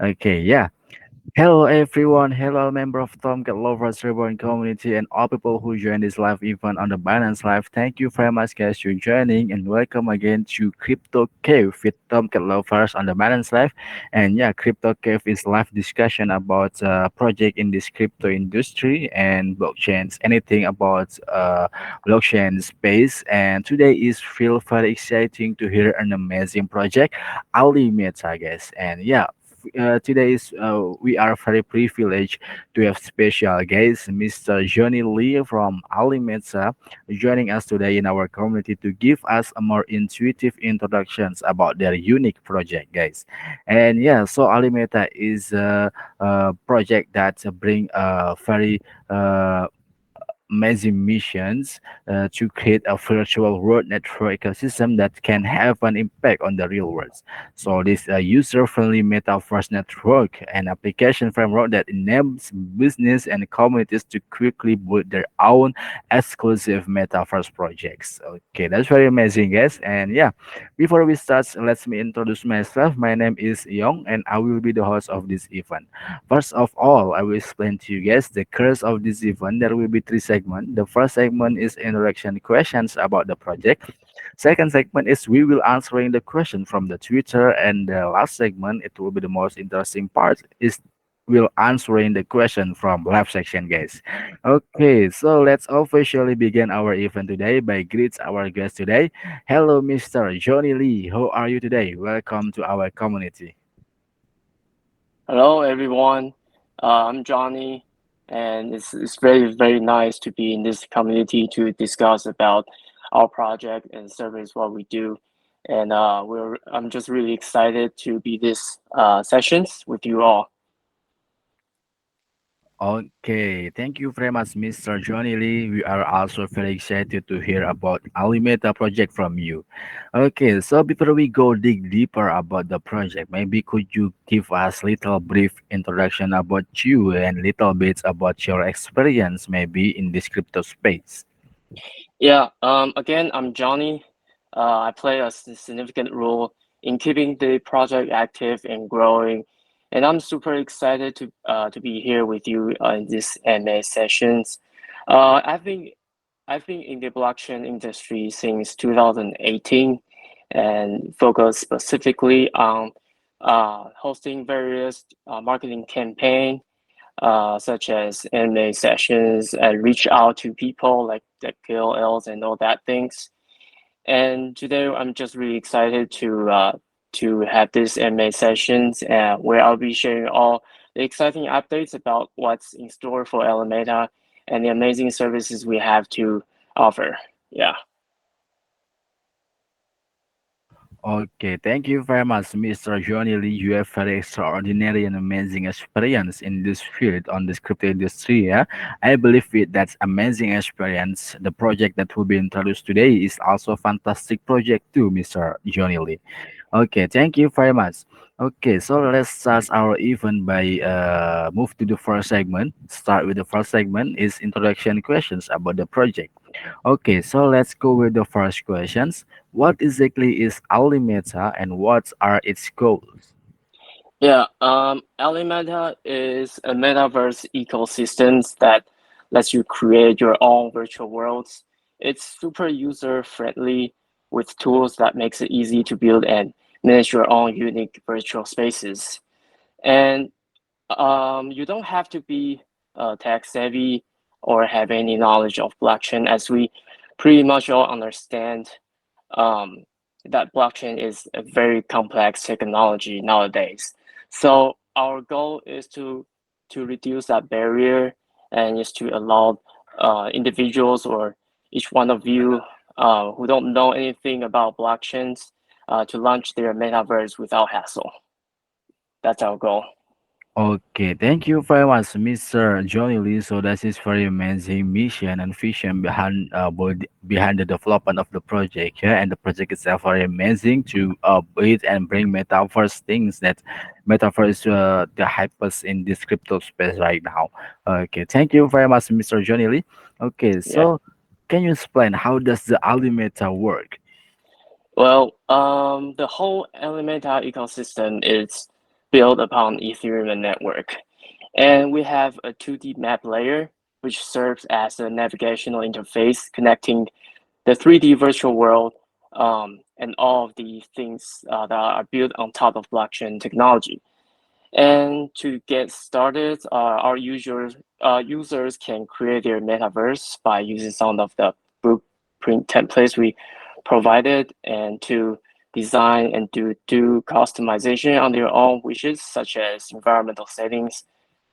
Okay, yeah. Hello everyone, hello member of Tomcat Lovers Reborn community and all people who join this live event on the Binance Live. Thank you very much guys for joining and welcome again to Crypto Cave with Tomcat Lovers on the Binance Live. And yeah, Crypto Cave is live discussion about project in this crypto industry and blockchains, anything about blockchain space. And today is feel very exciting to hear an amazing project, Ali Meta guys. And yeah, today is we are very privileged to have special guest, Mr. Johnny Lee from Alimeta, joining us today in our community to give us a more intuitive introductions about their unique project, guys. And yeah, so Alimeta is a project that bring a very uh, amazing missions to create a virtual world network ecosystem that can have an impact on the real world. So this user-friendly metaverse network and application framework that enables business and communities to quickly build their own exclusive metaverse projects. Okay, that's very amazing, guys. And yeah, before we start, let me introduce myself. My name is Yong, and I will be the host of this event. First of all, I will explain to you guys the curse of this event. There will be three segments. The first segment is introduction questions about the project. Second segment is we will answering the question from the Twitter, and the last segment it will be the most interesting part is will answering the question from live section, guys. Okay, so let's officially begin our event today by greet our guest today. Hello, Mr. Johnny Lee. How are you today? Welcome to our community. Hello, everyone. I'm Johnny, and it's very nice to be in this community to discuss about our project and service what we do. And I'm just really excited to be this sessions with you all. Okay, thank you very much, Mr. Johnny Lee. We are also very excited to hear about Alimeta project from you. Okay, so before we go dig deeper about the project, maybe could you give us little brief introduction about you and little bits about your experience maybe in this crypto space? Yeah. Again, I'm Johnny. I play a significant role in keeping the project active and growing, and I'm super excited to be here with you in this MA sessions. I've been in the blockchain industry since 2018 and focus specifically on hosting various marketing campaign such as MA sessions and reach out to people like the KOLs and all that things. And today I'm just really excited to have this MA sessions where I'll be sharing all the exciting updates about what's in store for Alameda and the amazing services we have to offer. Yeah. Okay, thank you very much, Mr. Johnny Lee. You have very extraordinary and amazing experience in this field on the crypto industry. Yeah, I believe with that amazing experience, the project that will be introduced today is also a fantastic project too, Mr. Johnny Lee. Okay, thank you very much. Okay, so let's start our event by move to the first segment. Start with the first segment is introduction questions about the project. Okay, so let's go with the first questions. What exactly is Alimeta and what are its goals? Yeah, Alimeta is a metaverse ecosystems that lets you create your own virtual worlds. It's super user friendly with tools that makes it easy to build and manage your own unique virtual spaces. And you don't have to be tech savvy or have any knowledge of blockchain, as we pretty much all understand um, that blockchain is a very complex technology nowadays. So our goal is to reduce that barrier and is to allow individuals or each one of you who don't know anything about blockchains to launch their metaverse without hassle. That's our goal. Okay, thank you very much, Mr. Johnny Lee. So that is very amazing mission and vision behind the development of the project. Yeah, and the project itself very amazing to build and bring metaverse things that metaverse the hypers in this crypto space right now. Okay, thank you very much, Mr. Johnny Lee. Okay, Yeah. so can you explain how does the Alimeta work? Well, the whole Elementor ecosystem is built upon Ethereum network. And we have a 2D map layer, which serves as a navigational interface connecting the 3D virtual world and all of the things that are built on top of blockchain technology. And to get started, our users can create their metaverse by using some of the blueprint templates we provided, and to design and do customization on their own wishes, such as environmental settings,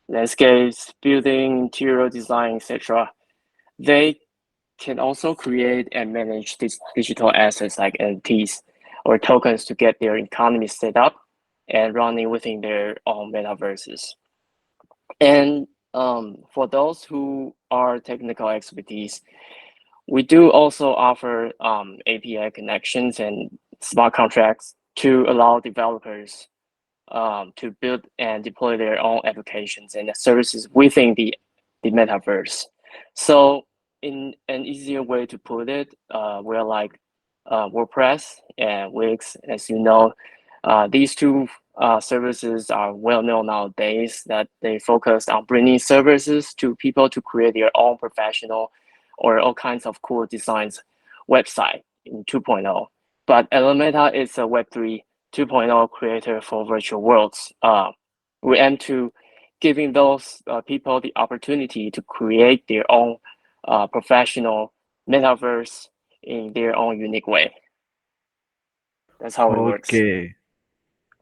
landscapes, building, interior design, etc. They can also create and manage these digital assets like NFTs or tokens to get their economy set up and running within their own metaverses. And for those who are technical expertise, we do also offer API connections and smart contracts to allow developers to build and deploy their own applications and services within the metaverse. So, in an easier way to put it, we're like WordPress and Wix, as you know. These two services are well known nowadays that they focus on bringing services to people to create their own professional or all kinds of cool designs website in 2.0. But Elementa is a Web3 2.0 creator for virtual worlds. We aim to giving those people the opportunity to create their own professional metaverse in their own unique way. That's how it works. Okay.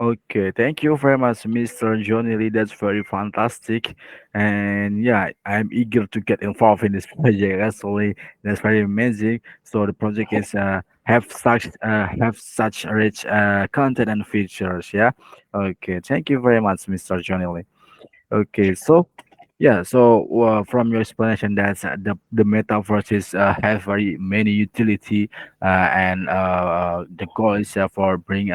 Okay, thank you very much, Mr. Johnny Lee. That's very fantastic. And yeah, I'm eager to get involved in this project. Actually, that's very amazing. So the project is have such rich content and features. Yeah. Okay, thank you very much, Mr. Johnny Lee. Okay, so yeah, so from your explanation, that's the metaverse is have very many utility, and the goal is for bring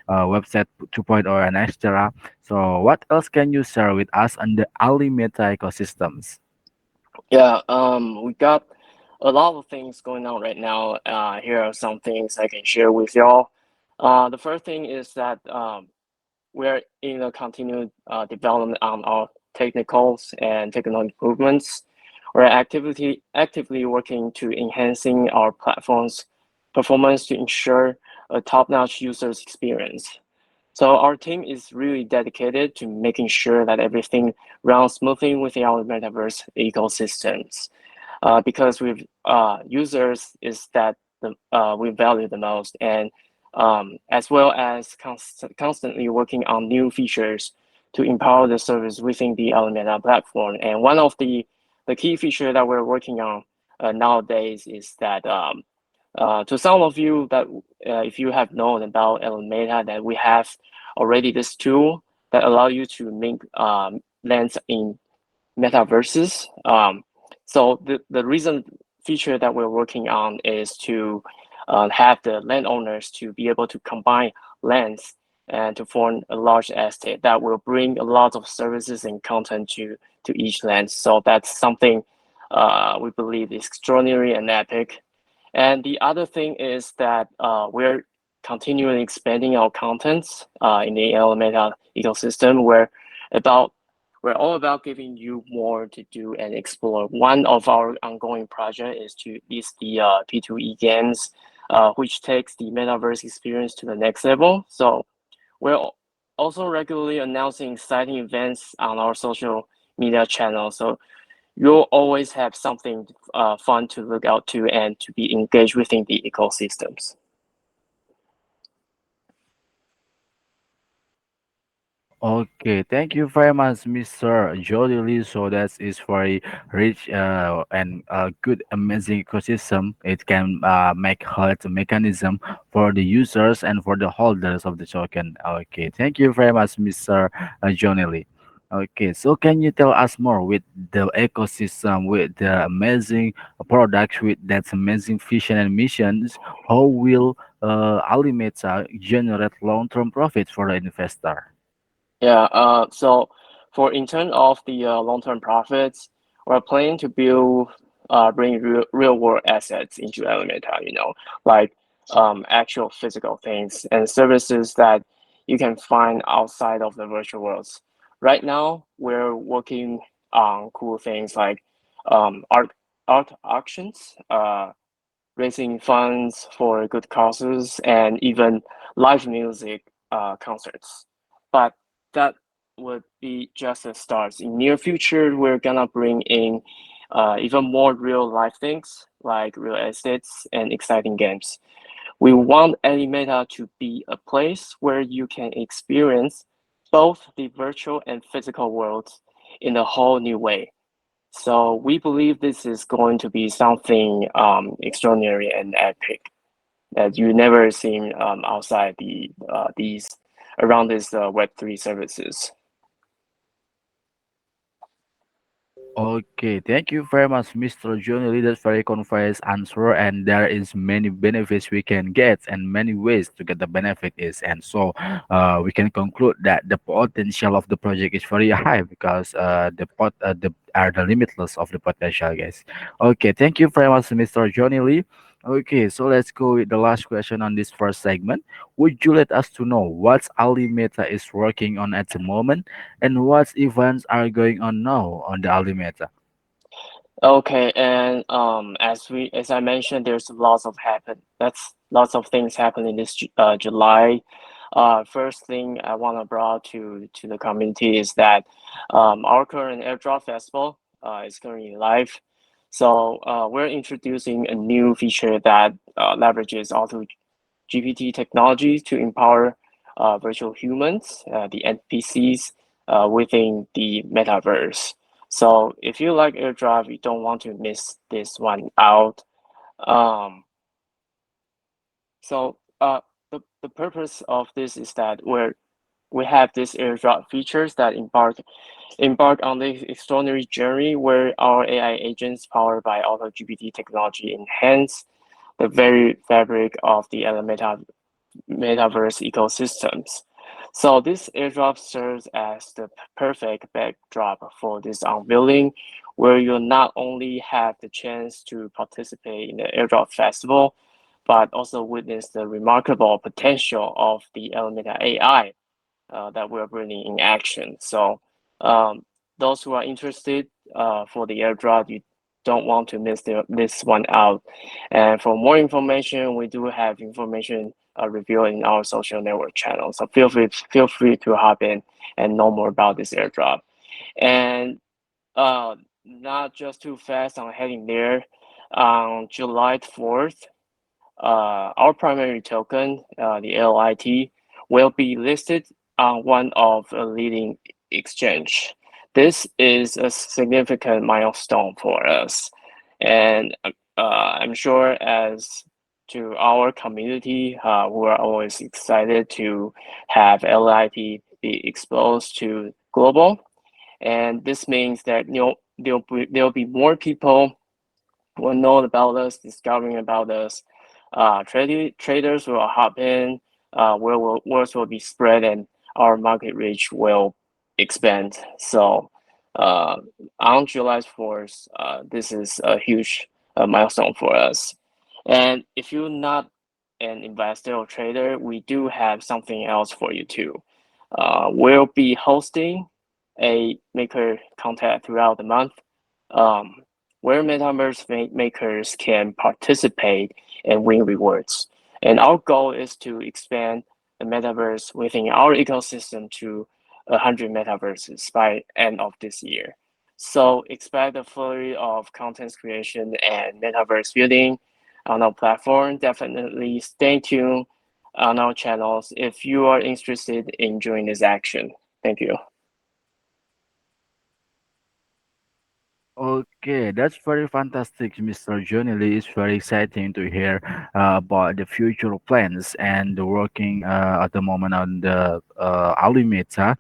website 2.0 and etc. So what else can you share with us on the Ali Meta ecosystems? Yeah, we got a lot of things going on right now. Here are some things I can share with y'all. The first thing is that we're in a continued development on our technicals and technical improvements. We're actively working to enhancing our platform's performance to ensure a top-notch user's experience. So our team is really dedicated to making sure that everything runs smoothly within our metaverse ecosystems. Because with users is that we value the most, and as well as constantly working on new features to empower the service within the Alameda platform. And one of the key feature that we're working on nowadays is that to some of you that if you have known about Alameda, that we have already this tool that allow you to make lands in metaverses. So the reason feature that we're working on is to have the landowners to be able to combine lands and to form a large estate that will bring a lot of services and content to each land. So that's something we believe is extraordinary and epic. And the other thing is that we're continually expanding our contents in the Alameda ecosystem. About we're all about giving you more to do and explore. One of our ongoing project is the P2E games, which takes the metaverse experience to the next level. So we're also regularly announcing exciting events on our social media channels. So you'll always have something fun to look out to and to be engaged within the ecosystems. Okay, thank you very much, Mr. Jody Lee. So that is very rich and good, amazing ecosystem. It can make health mechanism for the users and for the holders of the token. Okay, thank you very much, Mr. Johnny Lee. Okay, so can you tell us more with the ecosystem, with the amazing products, with that amazing vision and missions? How will Alimeta generate long-term profit for the investor? Yeah. So for in terms of the long-term profits, we're planning to bring real world assets into Elementa. Like actual physical things and services that you can find outside of the virtual worlds. Right now, we're working on cool things like art auctions, raising funds for good causes, and even live music concerts. But that would be just a start. In near future, we're gonna bring in even more real life things like real estates and exciting games. We want Alimeta to be a place where you can experience both the virtual and physical worlds in a whole new way. So we believe this is going to be something extraordinary and epic that you never seen outside these around these Web3 services. Okay, thank you very much, Mr. Johnny Lee. That's very concise answer, and there is many benefits we can get, and many ways to get the benefit is, and so we can conclude that the potential of the project is very high because the are the limitless of the potential, guys. Okay, thank you very much, Mr. Johnny Lee. Okay, so let's go with the last question on this first segment. Would you let us to know what Alimeta is working on at the moment? And what events are going on now on the Alimeta? Okay, and as I mentioned, there's lots of things happening this July. First thing I want to bring to the community is that our current airdrop festival is currently live. So we're introducing a new feature that leverages auto GPT technology to empower virtual humans, the NPCs, within the metaverse. So if you like AirDrive, you don't want to miss this one out. Um, so the purpose of this is that we have these AirDrop features that embark on this extraordinary journey where our AI agents powered by AutoGPT technology enhance the very fabric of the Alameda metaverse ecosystems. So this airdrop serves as the perfect backdrop for this unveiling, where you'll not only have the chance to participate in the airdrop festival, but also witness the remarkable potential of the Elementa AI that we're bringing in action. So um, those who are interested for the airdrop, you don't want to miss this one out. And for more information, we do have information revealed in our social network channel. So feel free to hop in and know more about this airdrop. And uh, not just too fast on heading there. On July 4th, our primary token, the LIT, will be listed on one of the leading exchange. This is a significant milestone for us, and I'm sure as to our community, we are always excited to have LIT be exposed to global, and this means that there'll be more people will know about us, discovering about us. Traders will hop in, words will be spread, and our market reach will expand. So uh, on July 4th, this is a huge milestone for us. And if you're not an investor or trader, we do have something else for you too. We'll be hosting a maker contest throughout the month. Um, where metaverse makers can participate and win rewards. And our goal is to expand the metaverse within our ecosystem to 100 metaverses by end of this year. So expect a flurry of content creation and metaverse building on our platform. Definitely stay tuned on our channels if you are interested in joining this action. Thank you. Okay, that's very fantastic, Mr. Johnny Lee. It's very exciting to hear about the future plans and the working at the moment on the Alimeta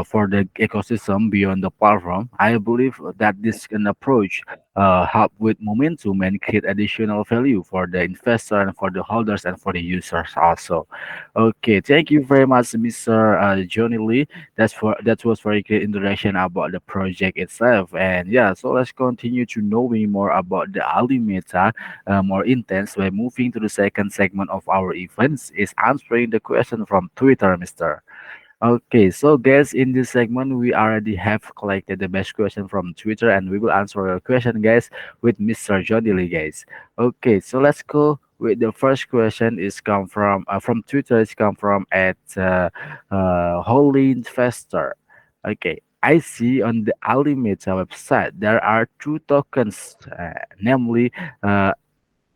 for the ecosystem beyond the platform. I believe that this can approach help with momentum and create additional value for the investor and for the holders and for the users also. Okay, thank you very much, Mr. Johnny Lee. That was very great introduction about the project itself. And yeah, so let's go continue to knowing more about the Alimeta more intense by moving to the second segment of our events is answering the question from Twitter, Mister. Okay, so guys, in this segment, we already have collected the best question from Twitter, and we will answer your question, guys, with Mr. Johnny Lee, guys. Okay, so let's go with the first question. Is come from Twitter. It's come from at Holy Investor. Okay, I see on the Alimeta website there are two tokens, namely uh,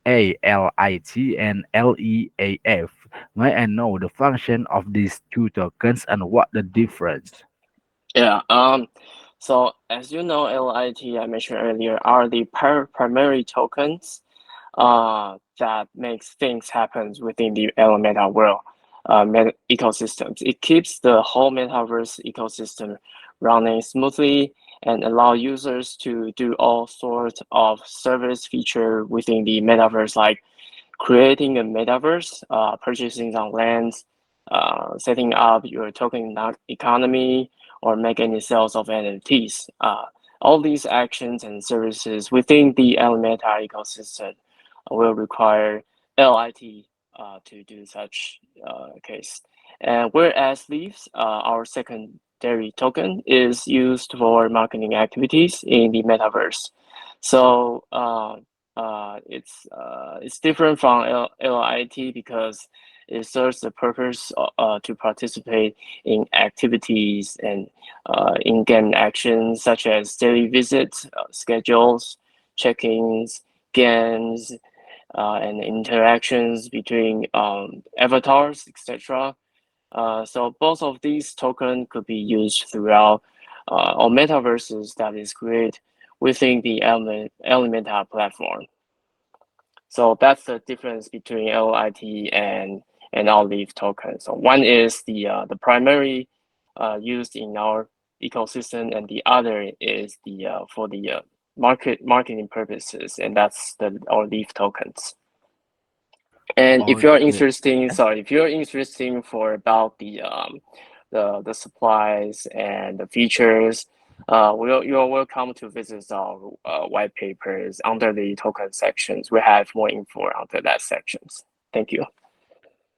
ALIT and LEAF. May I know the function of these two tokens and what the difference? Yeah. So as you know, LIT I mentioned earlier are the primary tokens that makes things happen within the Meta world ecosystems. It keeps the whole metaverse ecosystem running smoothly and allow users to do all sorts of service feature within the metaverse, like creating a metaverse, purchasing some lands, setting up your token economy, or make any sales of NFTs. All these actions and services within the Alameda ecosystem will require LIT to do such case. And whereas Leaves, our secondary token, is used for marketing activities in the metaverse. So it's different from LIT because it serves the purpose to participate in activities and in-game actions such as daily visits, schedules, check-ins, games, and interactions between avatars, etc. So both of these tokens could be used throughout or metaverses that is created within the Elementa platform. So that's the difference between LIT and our Leaf token. So one is the primary used in our ecosystem, and the other is the for the marketing purposes, and that's the our Leaf tokens. And if you're Okay. interested, sorry, if you're interested for about the supplies and the features, you're welcome to visit our white papers under the token sections. We have more info under that sections. Thank you.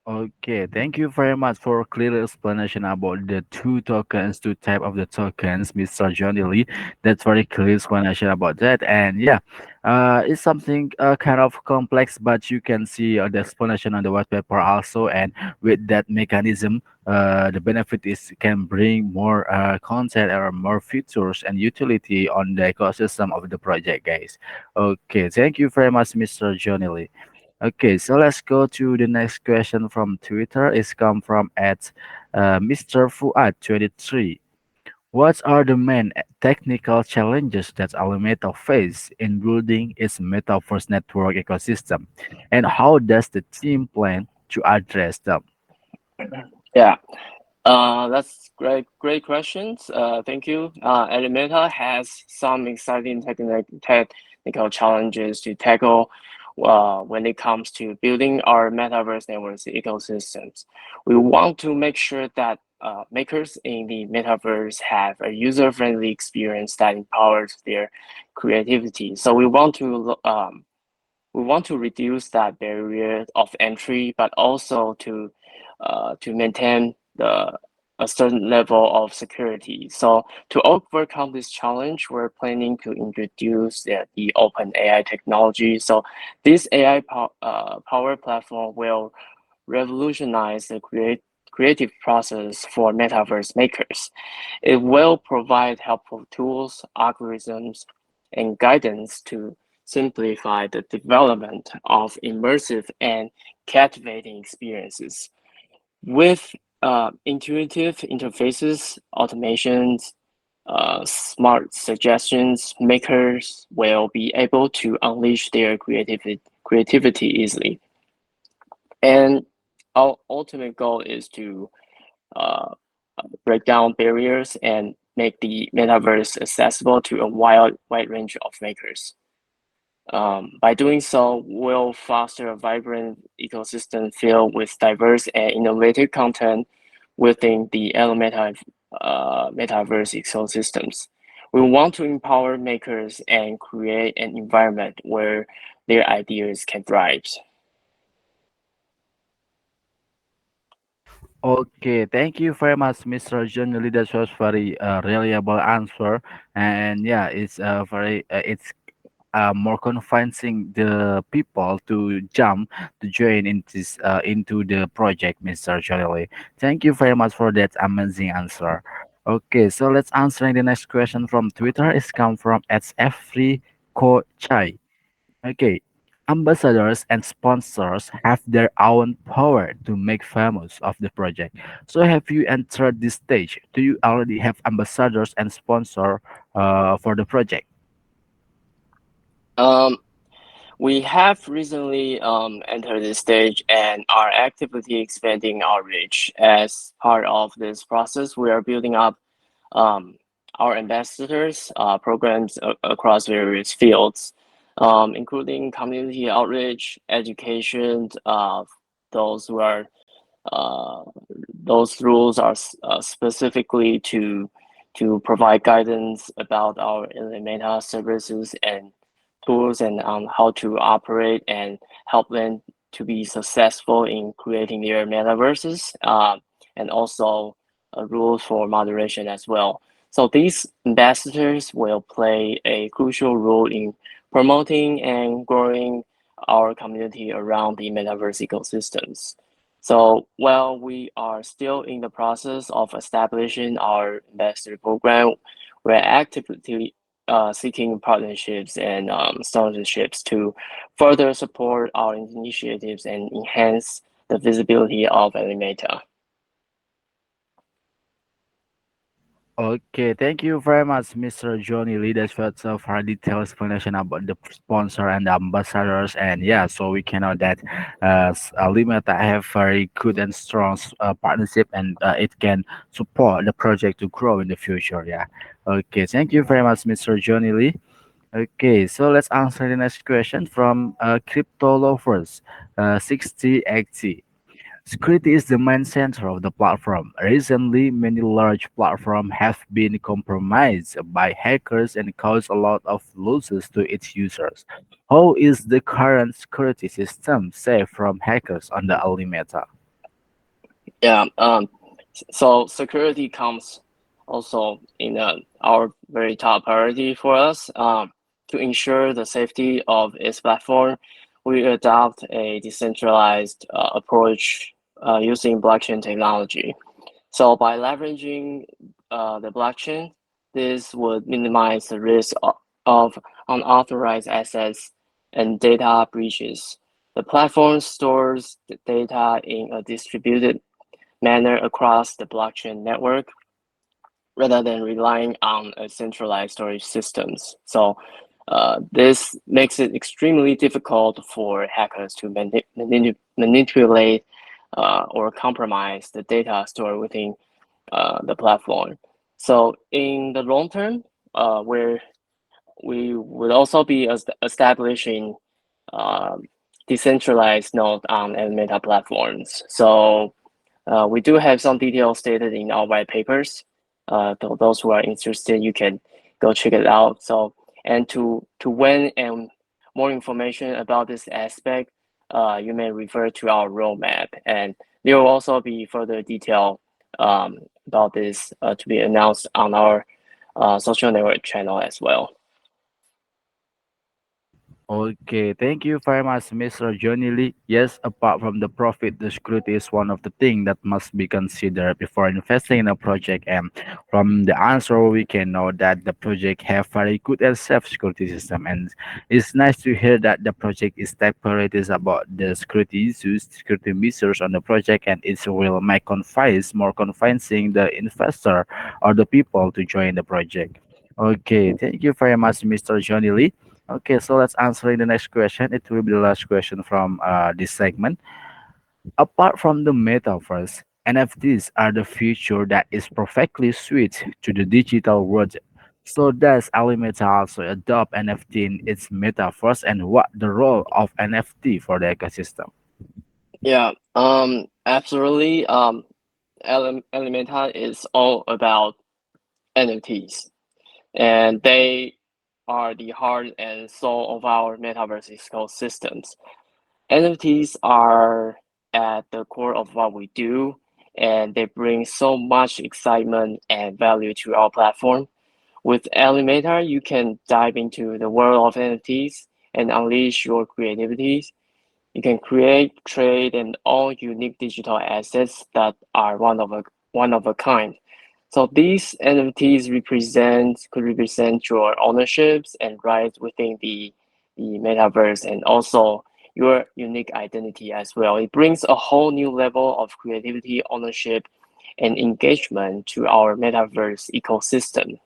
Okay, thank you very much for a clear explanation about the two tokens, two type of the tokens, Mr. Johnny Lee. That's very clear explanation about that. And yeah, it's something kind of complex, but you can see the explanation on the white paper also. And with that mechanism, the benefit is can bring more content or more features and utility on the ecosystem of the project, guys. Okay, thank you very much, Mr. Johnny Lee. Okay, so let's go to the next question from Twitter. It's come from at Mr. Fuad23. What are the main technical challenges that Alameda face in building its metaverse network ecosystem, and how does the team plan to address them? Yeah. That's great questions. Thank you. Elementa has some exciting technical challenges to tackle when it comes to building our metaverse networks ecosystems. We want to make sure that makers in the metaverse have a user-friendly experience that empowers their creativity. So we want to reduce that barrier of entry, but also to maintain a certain level of security. So to overcome this challenge, we're planning to introduce the open AI technology. So this AI power platform will revolutionize the creative process for metaverse makers. It will provide helpful tools, algorithms, and guidance to simplify the development of immersive and captivating experiences. With intuitive interfaces, automations, smart suggestions, makers will be able to unleash their creativity easily. And our ultimate goal is to uh, break down barriers and make the metaverse accessible to a wide range of makers. By doing so, we'll foster a vibrant ecosystem filled with diverse and innovative content within the metaverse ecosystems. We want to empower makers and create an environment where their ideas can thrive. Okay, thank you very much, Mr. John. Really, that was very reliable answer, and yeah, it's very it's more convincing the people to jump to join into the project, Mr. Jolie. Thank you very much for that amazing answer. Okay, so let's answer the next question from Twitter. It's come from SFree Chai. Okay. Ambassadors and sponsors have their own power to make famous of the project. So have you entered this stage? Do you already have ambassadors and sponsor for the project? Um, we have recently entered this stage and are actively expanding our reach. As part of this process, we are building up um, our ambassadors programs across various fields, including community outreach, education. Those who are uh, those rules are specifically to provide guidance about our Elementa services and tools and on how to operate and help them to be successful in creating their metaverses, and also rules for moderation as well. So these ambassadors will play a crucial role in promoting and growing our community around the metaverse ecosystems. So while we are still in the process of establishing our ambassador program, we're actively seeking partnerships and sponsorships to further support our initiatives and enhance the visibility of Alimeta. Okay, thank you very much, Mr. Johnny Lee. That's for a very detailed explanation about the sponsor and the ambassadors. And yeah, so we can know that Limata have very good and strong partnership, and it can support the project to grow in the future. Yeah. Okay, thank you very much, Mr. Johnny Lee. Okay, so let's answer the next question from Crypto Lovers 6080. Security is the main center of the platform. Recently, many large platforms have been compromised by hackers and caused a lot of losses to its users. How is the current security system safe from hackers on the Alimeta? Yeah. So security comes also in our very top priority for us. To ensure the safety of its platform, we adopt a decentralized approach using blockchain technology. So by leveraging the blockchain, this would minimize the risk of unauthorized access and data breaches. The platform stores the data in a distributed manner across the blockchain network rather than relying on a centralized storage systems. So this makes it extremely difficult for hackers to manipulate or compromise the data stored within the platform. So in the long term, where we would also be establishing um, decentralized node on and meta platforms. So we do have some details stated in our white papers. Those who are interested, you can go check it out. So, and to when and more information about this aspect, you may refer to our roadmap, and there will also be further detail about this to be announced on our social network channel as well. Okay, thank you very much, Mr. Johnny Lee. Yes, apart from the profit, the security is one of the things that must be considered before investing in a project. And from the answer, we can know that the project have very good and safe security system. And it's nice to hear that the project is take priorities about the security issues, security measures on the project, and it will make confidence more convincing the investor or the people to join the project. Okay, thank you very much, Mr. Johnny Lee. Okay, so let's answer the next question. It will be the last question from this segment. Apart from the metaverse, NFTs are the future that is perfectly suited to the digital world. So does Alimeta also adopt NFT in its metaverse, and what the role of NFT for the ecosystem? Yeah, absolutely. Elementa is all about NFTs. and they are the heart and soul of our metaverse ecosystems. NFTs are at the core of what we do, and they bring so much excitement and value to our platform. With Elementor, you can dive into the world of NFTs and unleash your creativity. You can create, trade, and own unique digital assets that are one of a kind. So these NFTs could represent your ownerships and rights within the metaverse and also your unique identity as well. It brings a whole new level of creativity, ownership, and engagement to our metaverse ecosystem.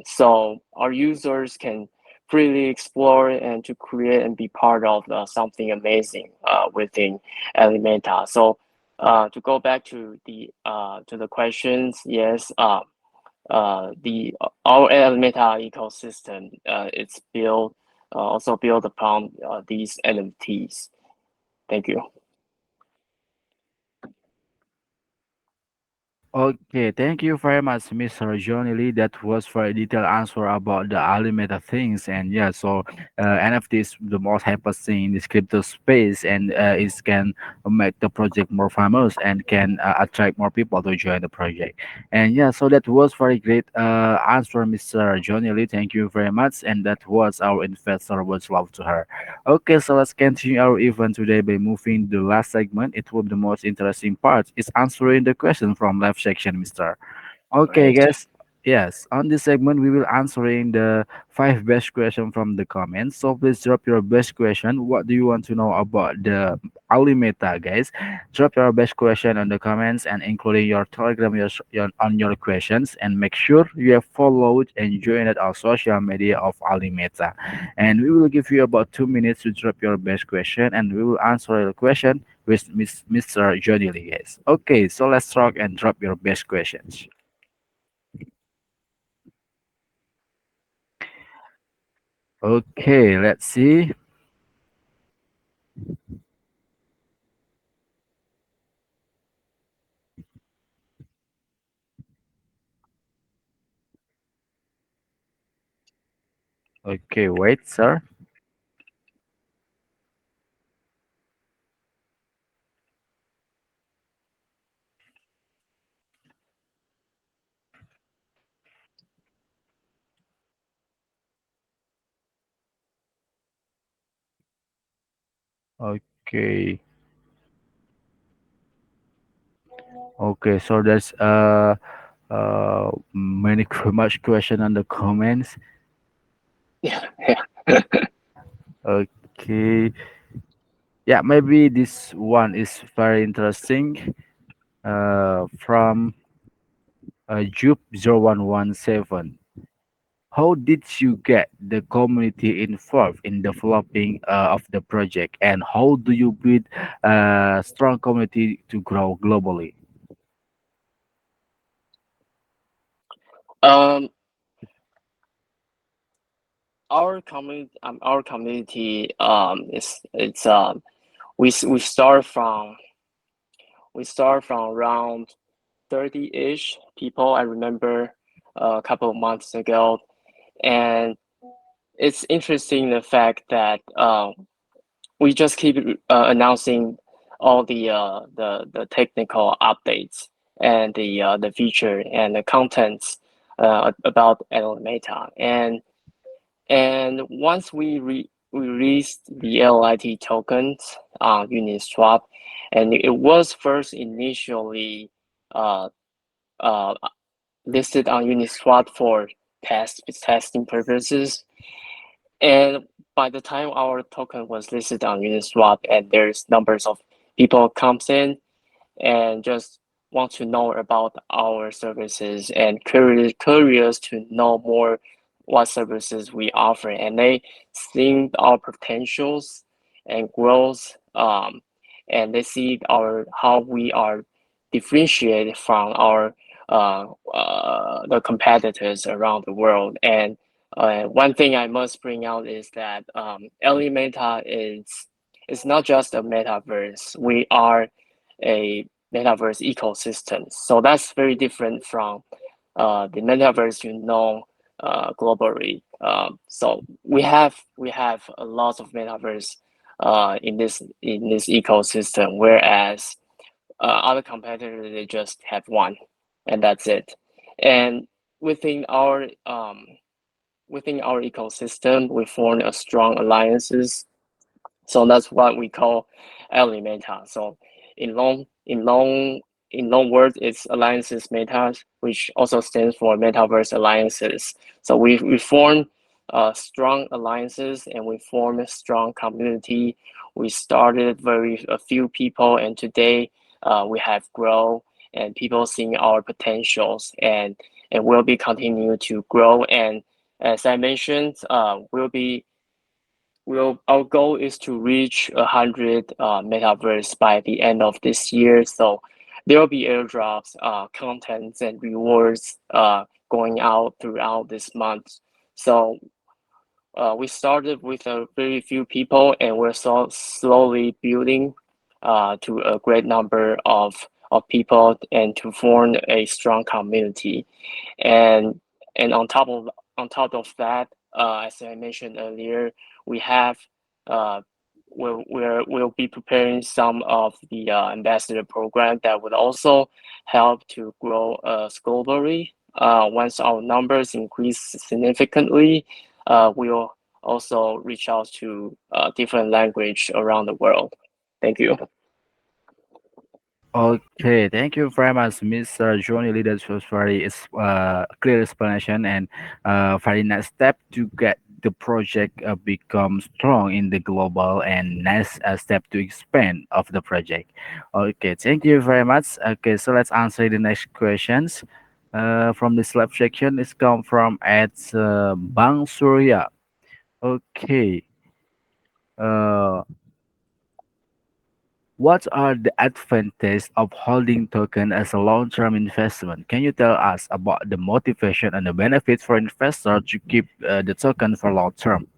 So our users can freely explore and to create and be part of something amazing within Elementa. So to go back to the questions, yes, the our Elementa ecosystem it's built also built upon these NFTs. Thank you. Okay, thank you very much, Mr. Johnny Lee. That was very detailed answer about the Alimeta things, and yeah, so NFT is the most hyper thing in this crypto space, and it can make the project more famous and can attract more people to join the project. And yeah, so that was very great answer, Mr. Johnny Lee. Thank you very much, and that was our investor was love to her. Okay, so let's continue our event today by moving the last segment. It will be the most interesting part. It's answering the question from left section, Mister. Okay, Right. guys. Yes, on this segment, we will answering the five best question from the comments. So please drop your best question. What do you want to know about the Alimeta, guys? Drop your best question on the comments and including your Telegram on your questions. And make sure you have followed and joined our social media of Alimeta. And we will give you about 2 minutes to drop your best question, and we will answer your question with Mr. Johnny Lee, guys. Okay, so let's talk and drop your best questions. Okay, let's see. Okay, wait, sir. Okay, okay. So there's many much question on the comments. Yeah. Yeah. Okay, yeah, maybe this one is very interesting. From Jupe 0117. How did you get the community involved in developing of the project, and how do you build a strong community to grow globally? Um, our community is it's we we start from around 30-ish people. I remember a couple of months ago, and it's interesting the fact that we just keep announcing all the technical updates and the feature and the contents about Elementa. And once we released the LIT tokens on Uniswap, and it was first initially uh, uh, listed on Uniswap for testing purposes. And by the time our token was listed on Uniswap, and there's numbers of people comes in and just want to know about our services and curious to know more what services we offer, and they see our potentials and growth, and they see our how we are differentiated from our the competitors around the world. And one thing I must bring out is that Elementa is not just a metaverse. We are a metaverse ecosystem. So that's very different from the metaverse globally. So we have a lot of metaverse in this ecosystem, whereas other competitors they just have one, and that's it. And within our um, within our ecosystem, we form a strong alliances, so that's what we call ally meta. So in long in long in long words, it's alliances meta, which also stands for metaverse alliances. So we form strong alliances and we form a strong community. We started very a few people, and today we have grown and people seeing our potentials, and will be continue to grow. And as I mentioned, our goal is to reach 100 metaverse by the end of this year. So there will be airdrops, contents, and rewards going out throughout this month. So we started with a very few people, and we're slowly building to a great number of people and to form a strong community. And on top of that, as I mentioned earlier, we have uh, we'll be preparing some of the ambassador program that would also help to grow us globally. Once our numbers increase significantly, we'll also reach out to different language around the world. Thank you. Okay, thank you very much, Mr. Johnny Lee. That was very clear explanation and very nice step to get the project become strong in the global and next step to expand of the project. Okay, thank you very much. Okay, so let's answer the next questions. From this lab section, it's come from at Bang Surya. Okay. Uh, What are the advantages of holding token as a long-term investment? Can you tell us about the motivation and the benefits for investors to keep the token for long term?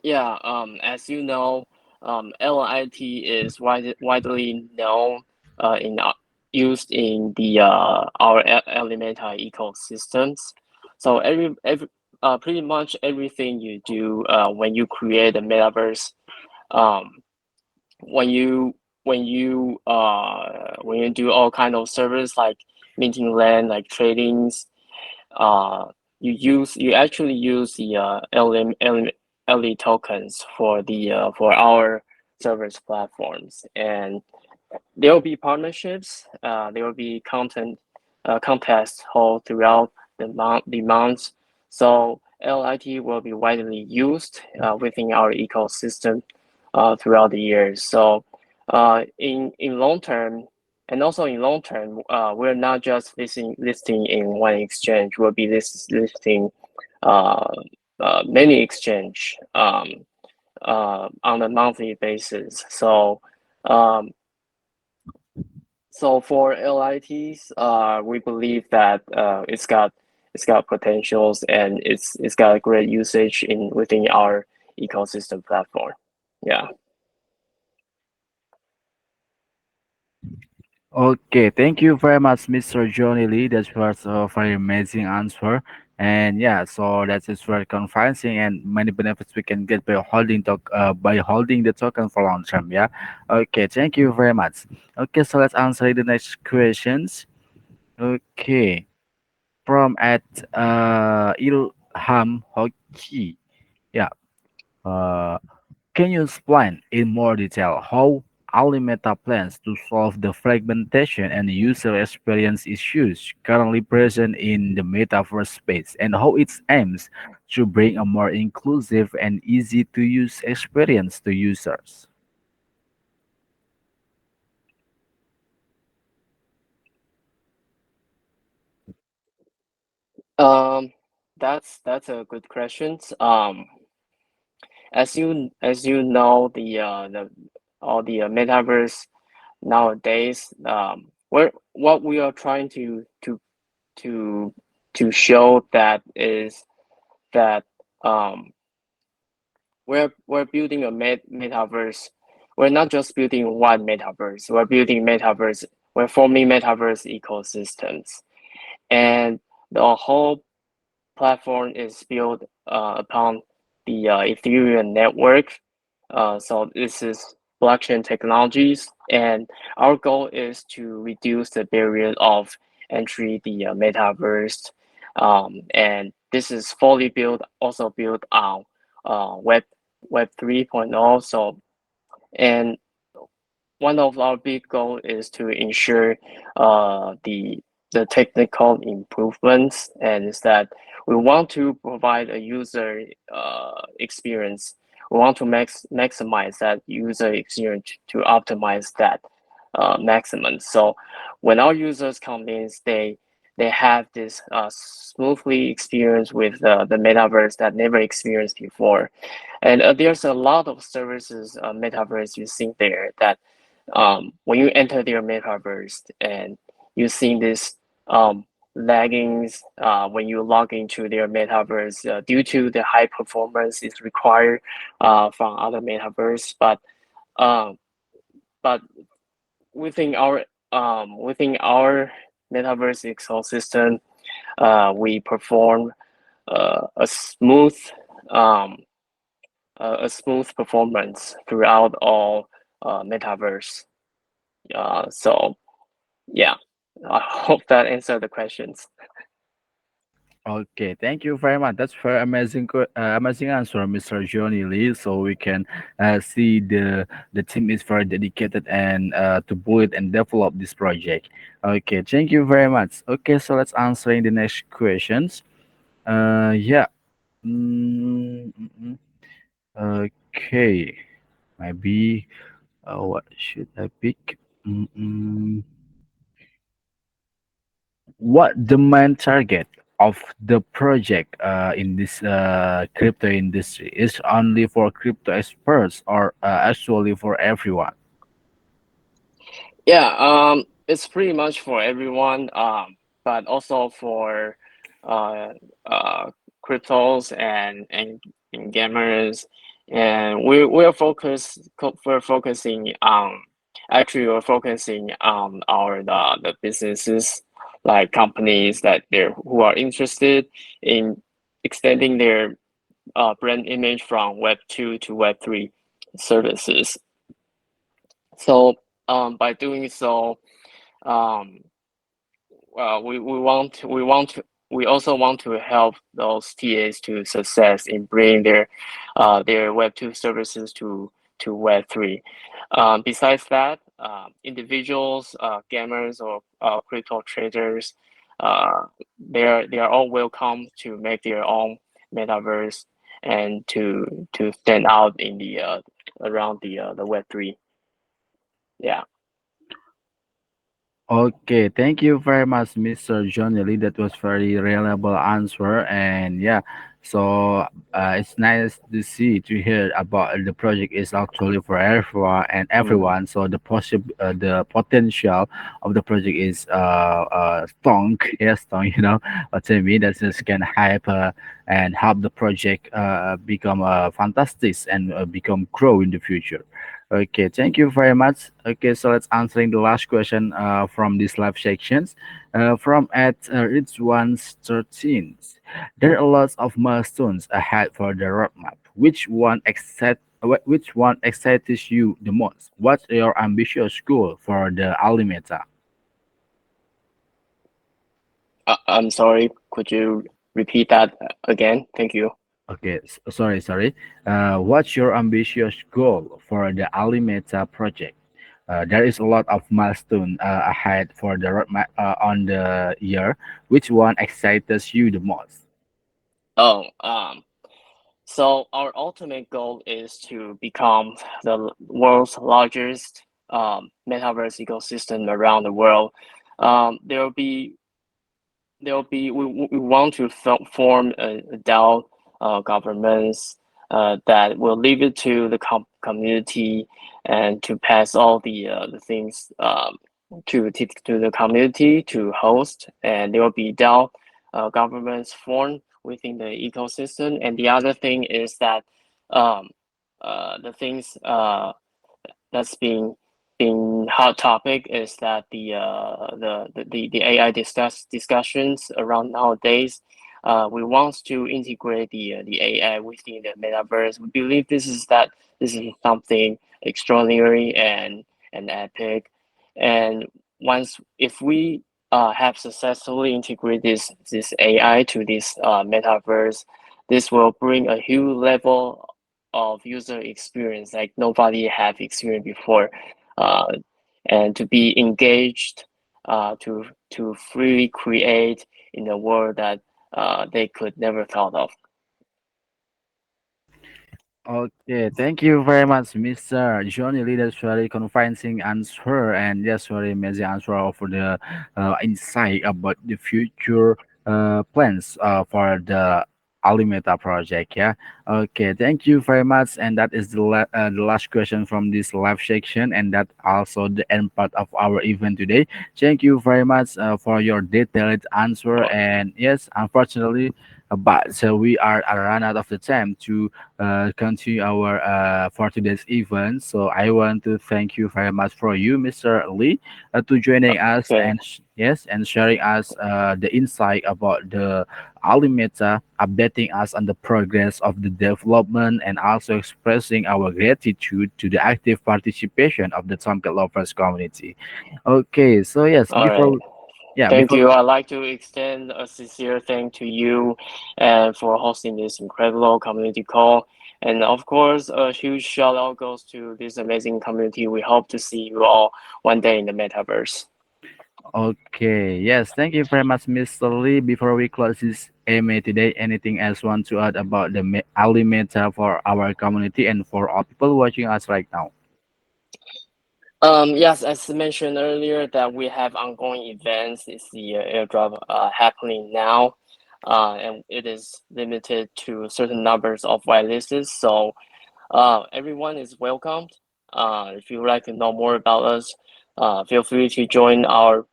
Yeah, as you know, LIT is widely known in used in the our Elementor ecosystems. So pretty much everything you do when you create a metaverse, um, when you when you do all kind of service like minting land, like tradings, uh, you actually use the LE tokens for the for our service platforms, and there will be partnerships. There will be contests held throughout the months. So LIT will be widely used within our ecosystem throughout the years. So in long term, and also in long term, we're not just listing in one exchange. We'll be listing uh, many exchange on a monthly basis. Um, so for LITs, we believe that it's got potentials, and it's got a great usage in within our ecosystem platform. Yeah. Okay, thank you very much, Mr. Johnny Lee. That was a very amazing answer. And yeah, so that is very convincing and many benefits we can get by holding the token for long term. Yeah. Okay, thank you very much. Okay, so let's answer the next questions. Okay. From at Ilham Hoki. Yeah. Uh, can you explain in more detail how Alimeta plans to solve the fragmentation and user experience issues currently present in the metaverse space and how it aims to bring a more inclusive and easy to use experience to users? Um, that's a good question. As you know, the all the metaverse nowadays, what we are trying to to show that is that um we're building a metaverse. We're not just building one metaverse. We're building metaverse. We're forming metaverse ecosystems, and the whole platform is built upon the Ethereum network. So this is blockchain technologies, and our goal is to reduce the barrier of entry the metaverse. And this is fully built, also built on Web 3.0. So and one of our big goal is to ensure the technical improvements, and is that we want to provide a user experience. We want to maximize that user experience to optimize that maximum. So when our users come in, they have this smoothly experience with the metaverse that never experienced before. And there's a lot of services metaverse you see there that when you enter their metaverse and you see this laggings when you log into their metaverse due to the high performance is required from other metaverse. Um, but within our metaverse ecosystem, we perform a um, smooth performance throughout all metaverse. So yeah, I hope that answered the questions. Okay, thank you very much. That's very amazing, amazing answer, Mr. Johnny Lee. So we can see the team is very dedicated and to build and develop this project. Okay, thank you very much. Okay, so let's answering the next questions. Yeah. Mm, mm, mm. Okay, maybe what should I pick? Mm, mm. What the main target of the project in this crypto industry is only for crypto experts or actually for everyone? Yeah, it's pretty much for everyone, but also for uh, uh, cryptos and gamers, and we're focusing on actually we're focusing on our the businesses like companies that they're who are interested in extending their brand image from Web 2 to Web 3 services. So by doing so, um, we also want to help those TAs to success in bringing their Web 2 services to Web 3. Besides that, individuals, gamers, or crypto traders, uh, they are all welcome to make their own metaverse and to stand out in the around the Web 3. Yeah. Okay, thank you very much, Mr. John Lee. That was very reliable answer, and yeah, so it's nice to see to hear about the project is actually for everyone and Mm. everyone. So the potential of the project is strong, yes, strong. You know what I mean? That just can hype and help the project become fantastic and become grow in the future. Okay, thank you very much. Okay, so let's answering the last question from this live sections. From at it's 113. There are lots of milestones ahead for the roadmap. Which one excites you the most? What's your ambitious goal for the Alimeta? I'm sorry, could you repeat that again? Thank you. Okay, sorry. What's your ambitious goal for the Alimeta project? There is a lot of milestone ahead for the roadmap on the year. Which one excites you the most? Oh, so our ultimate goal is to become the world's largest metaverse ecosystem around the world. There will be we want to form a DAO governments that will leave it to the community and to pass all the things to the community to host, and there will be DAO governments formed within the ecosystem. And the other thing is that the things that's being been hot topic is that the AI discussions around nowadays. We want to integrate the AI within the metaverse. We believe this is something extraordinary and epic. And once if we have successfully integrated this AI to this metaverse, this will bring a huge level of user experience like nobody have experienced before, uh, and to be engaged, to freely create in a world that they could never thought of. Okay, thank you very much, Mr. Johnny Lee. That's very convincing answer, and that's very amazing answer for the insight about the future plans for the Alimeta project. Yeah. Okay, thank you very much, and that is the last question from this live section, and that also the end part of our event today. Thank you very much for your detailed answer, and yes, unfortunately, but so we are run out of the time to continue our for today's event. So I want to thank you very much for you, Mr. Lee, to joining us Okay, and yes, and sharing us the insight about the Alimeta, updating us on the progress of the development, and also expressing our gratitude to the active participation of the Tomcat Lovers community. Okay, so yes, all right. before yeah, Thank before you. I'd like to extend a sincere thank to you and for hosting this incredible community call. And of course, a huge shout out goes to this amazing community. We hope to see you all one day in the metaverse. Okay, yes, thank you very much, Mr. Lee. Before we close this AMA today, anything else want to add about the Ali Meta for our community and for all people watching us right now? Yes, as mentioned earlier, that we have ongoing events. It's the airdrop happening now, and it is limited to certain numbers of whitelists. So everyone is welcomed. If you would like to know more about us, feel free to join our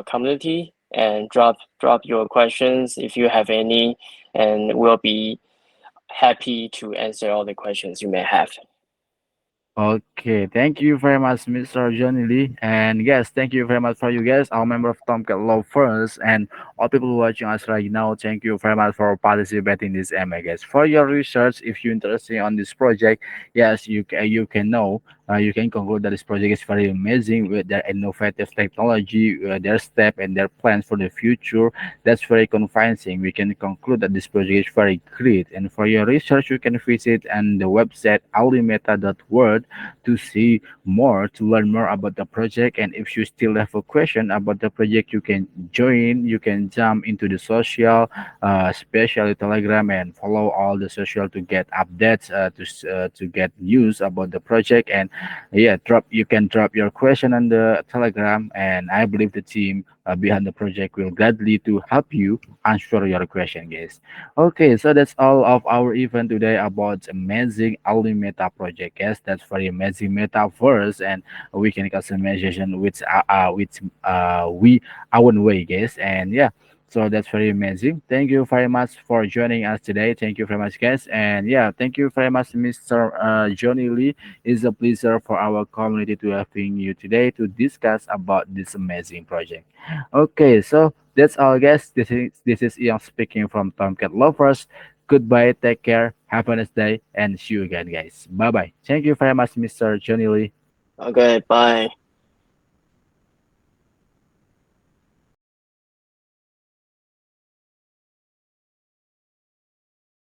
community and drop your questions if you have any, and we'll be happy to answer all the questions you may have. Okay, thank you very much, Mr. Johnny Lee. And yes, thank you very much for you guys, our member of Tomcat Law First, and all people watching us right now. Thank you very much for participating in this MA, guys. For your research, if you're interested on this project, yes, you can know, you can conclude that this project is very amazing with their innovative technology, their step and their plans for the future. That's very convincing. We can conclude that this project is very great. And for your research, you can visit on the website alimeta.world to see more, to learn more about the project. And if you still have a question about the project, you can join, you can jump into the social, especially Telegram, and follow all the social to get updates, to get news about the project. And yeah, you can drop your question on the Telegram, and I believe the team behind the project will gladly to help you answer your question, guys. Okay, so that's all of our event today about amazing early meta project. Yes, that's very amazing metaverse, and we can customization with we our own way, guys. And yeah, so that's very amazing. Thank you very much for joining us today. Thank you very much, guys. And yeah, thank you very much, Mr. Johnny Lee. It's a pleasure for our community to having you today to discuss about this amazing project. Okay, so that's all, guys. This is Ian speaking from Tomcat Lovers. Goodbye, take care, have a nice day, and see you again, guys. Bye bye. Thank you very much, Mr. Johnny Lee. Okay, bye.